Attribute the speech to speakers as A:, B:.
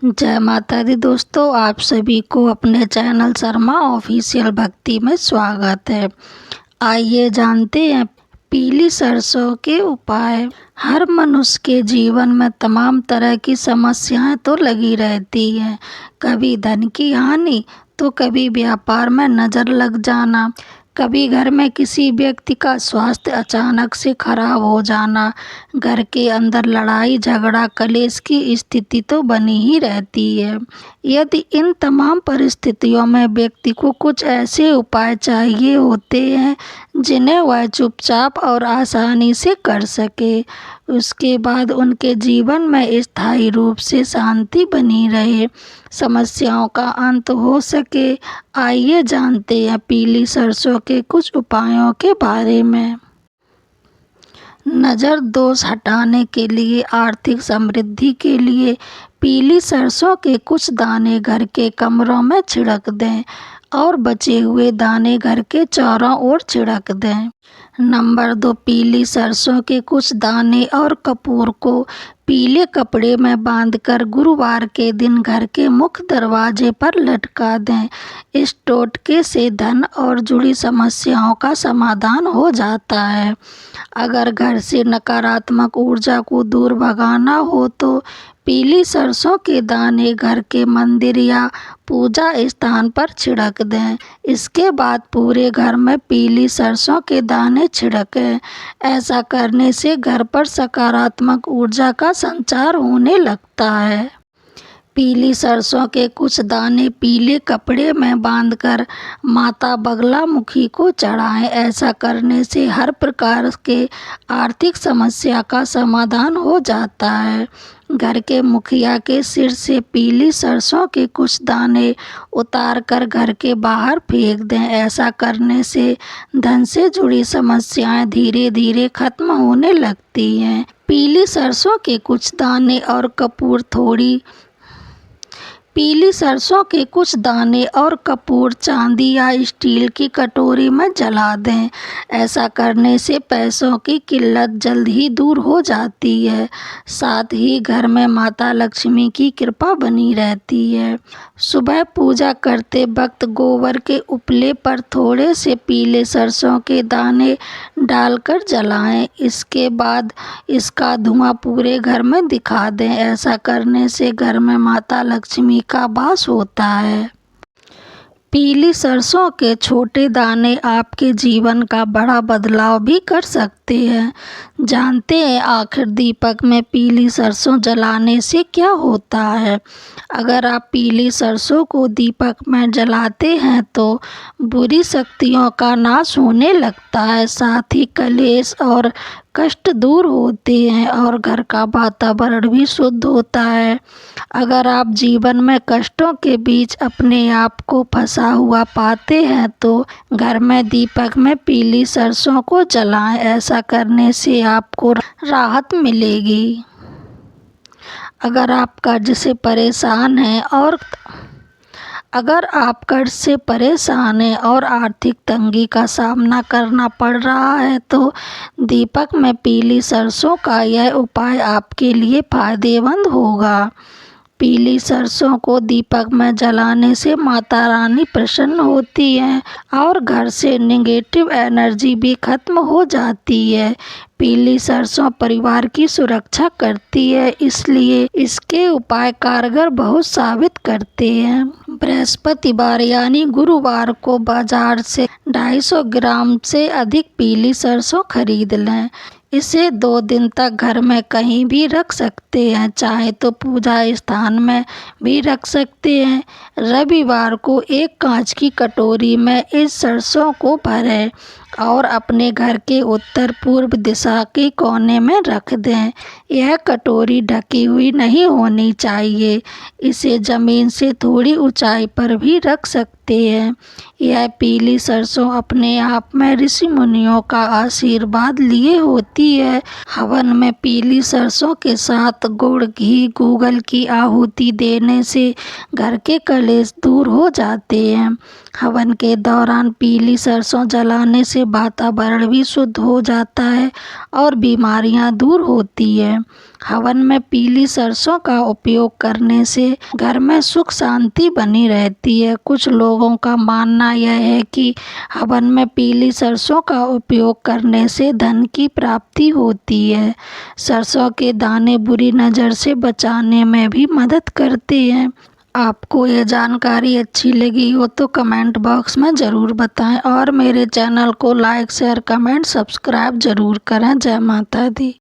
A: जय माता दी दोस्तों, आप सभी को अपने चैनल शर्मा ऑफिशियल भक्ति में स्वागत है। आइए जानते हैं पीली सरसों के उपाय। हर मनुष्य के जीवन में तमाम तरह की समस्याएं तो लगी रहती हैं। कभी धन की हानि तो कभी व्यापार में नज़र लग जाना, कभी घर में किसी व्यक्ति का स्वास्थ्य अचानक से खराब हो जाना, घर के अंदर लड़ाई झगड़ा कलेश की स्थिति तो बनी ही रहती है। यदि इन तमाम परिस्थितियों में व्यक्ति को कुछ ऐसे उपाय चाहिए होते हैं जिन्हें वह चुपचाप और आसानी से कर सके, उसके बाद उनके जीवन में स्थायी रूप से शांति बनी रहे, समस्याओं का अंत हो सके। आइए जानते हैं पीली सरसों के कुछ उपायों के बारे में। नज़र दोष हटाने के लिए, आर्थिक समृद्धि के लिए पीली सरसों के कुछ दाने घर के कमरों में छिड़क दें और बचे हुए दाने घर के चारों ओर छिड़क दें। नंबर 2, पीली सरसों के कुछ दाने और कपूर को पीले कपड़े में बांधकर गुरुवार के दिन घर के मुख्य दरवाजे पर लटका दें। इस टोटके से धन और जुड़ी समस्याओं का समाधान हो जाता है। अगर घर से नकारात्मक ऊर्जा को दूर भगाना हो तो पीली सरसों के दाने घर के मंदिर या पूजा स्थान पर छिड़क दें। इसके बाद पूरे घर में पीली सरसों के दाने छिड़कें। ऐसा करने से घर पर सकारात्मक ऊर्जा का संचार होने लगता है। पीली सरसों के कुछ दाने पीले कपड़े में बांधकर माता बगलामुखी को चढ़ाएं। ऐसा करने से हर प्रकार के आर्थिक समस्या का समाधान हो जाता है। घर के मुखिया के सिर से पीली सरसों के कुछ दाने उतारकर घर के बाहर फेंक दें। ऐसा करने से धन से जुड़ी समस्याएं धीरे धीरे खत्म होने लगती हैं। पीली सरसों के कुछ दाने और कपूर पीली सरसों के कुछ दाने और कपूर चांदी या स्टील की कटोरी में जला दें। ऐसा करने से पैसों की किल्लत जल्द ही दूर हो जाती है। साथ ही घर में माता लक्ष्मी की कृपा बनी रहती है। सुबह पूजा करते वक्त गोबर के उपले पर थोड़े से पीले सरसों के दाने डालकर जलाएं। इसके बाद इसका धुआं पूरे घर में दिखा दें। ऐसा करने से घर में माता लक्ष्मी का वास होता है। पीली सरसों के छोटे दाने आपके जीवन का बड़ा बदलाव भी कर सकते हैं। जानते हैं आखिर दीपक में पीली सरसों जलाने से क्या होता है? अगर आप पीली सरसों को दीपक में जलाते हैं तो बुरी शक्तियों का नाश होने लगता है। साथ ही कलेश और कष्ट दूर होते हैं और घर का वातावरण भी शुद्ध होता है। अगर आप जीवन में कष्टों के बीच अपने आप को फंसा हुआ पाते हैं तो घर में दीपक में पीली सरसों को जलाएं। ऐसा करने से आपको राहत मिलेगी। अगर आप कर्ज से परेशान हैं और आर्थिक तंगी का सामना करना पड़ रहा है तो दीपक में पीली सरसों का यह उपाय आपके लिए फायदेमंद होगा। पीली सरसों को दीपक में जलाने से माता रानी प्रसन्न होती हैं और घर से नेगेटिव एनर्जी भी खत्म हो जाती है। पीली सरसों परिवार की सुरक्षा करती है, इसलिए इसके उपाय कारगर बहुत साबित करते हैं। बृहस्पतिवार यानी गुरुवार को बाजार से 250 ग्राम से अधिक पीली सरसों खरीद लें। इसे 2 दिन तक घर में कहीं भी रख सकते हैं, चाहे तो पूजा स्थान में भी रख सकते हैं। रविवार को एक कांच की कटोरी में इस सरसों को भरें और अपने घर के उत्तर पूर्व दिशा के कोने में रख दें। यह कटोरी ढकी हुई नहीं होनी चाहिए। इसे ज़मीन से थोड़ी ऊंचाई पर भी रख सकते हैं। यह पीली सरसों अपने आप में ऋषि मुनियों का आशीर्वाद लिए होती है। हवन में पीली सरसों के साथ गुड़ घी गूगल की आहुति देने से घर के कलेश दूर हो जाते हैं। हवन के दौरान पीली सरसों जलाने से से वातावरण भी शुद्ध हो जाता है और बीमारियां दूर होती है। हवन में पीली सरसों का उपयोग करने से घर में सुख शांति बनी रहती है। कुछ लोगों का मानना यह है कि हवन में पीली सरसों का उपयोग करने से धन की प्राप्ति होती है। सरसों के दाने बुरी नज़र से बचाने में भी मदद करते हैं। आपको ये जानकारी अच्छी लगी हो तो कमेंट बॉक्स में ज़रूर बताएं और मेरे चैनल को लाइक शेयर कमेंट सब्सक्राइब ज़रूर करें। जय माता दी।